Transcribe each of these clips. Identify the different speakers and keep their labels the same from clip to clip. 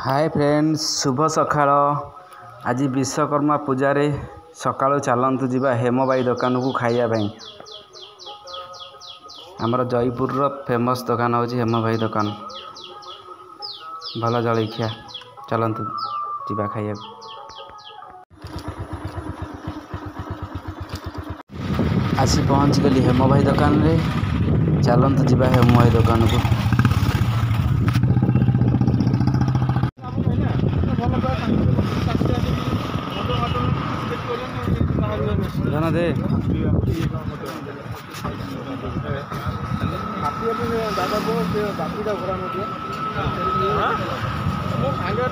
Speaker 1: Hi friends, शुभ सकाळ। आज विश्वकर्मा पूजा रे सकाळु चलतु जीवा हेम भाई दुकान को खाइया भाई। आमर जयपुर रो फेमस दुकान होची हेम भाई दुकान। भल जलखिया चलतु जीवा खाइया। आसी पहुँच गली हेम भाई दुकान रे। चलतु जीवा हेम भाई दुकान को। जाना दे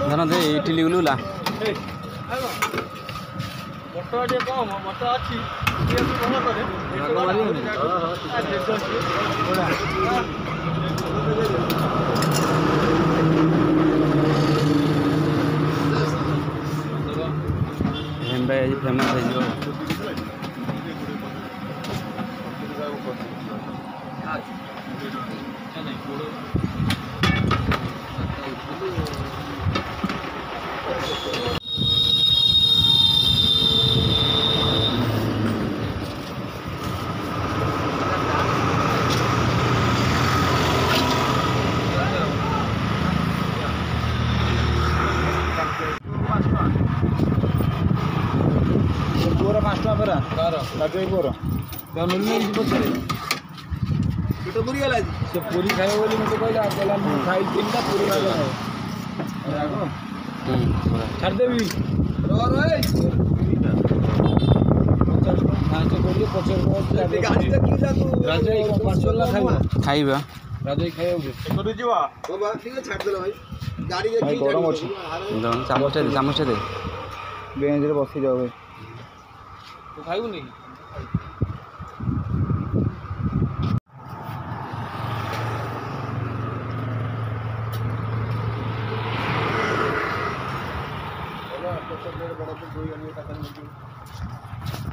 Speaker 1: जाना दे इटली उलूला हेम भाई आज फेमस है।
Speaker 2: पूरा 5 टका परा राजय पूरा तो मिलने पछरे पेट पूरी गला से पूरी खाए बोली मते कहला कहला मैं खाई तीनटा पूरी खाए आगो छाड़ देबी रो रो ए 50 कोली 50 को गाड़ी तक की जा तू राजय को 500 ला
Speaker 1: खाइबा
Speaker 2: राजय खाइबे करू जीवा तो बा ठीक है छाड़ देला भाई गाड़ी के की गरम अछि
Speaker 1: चामच दे
Speaker 2: बेंच रे बसी जाओ भाई तो खाइबू नहीं बड़ा तो कोई अन्य कथन नहीं।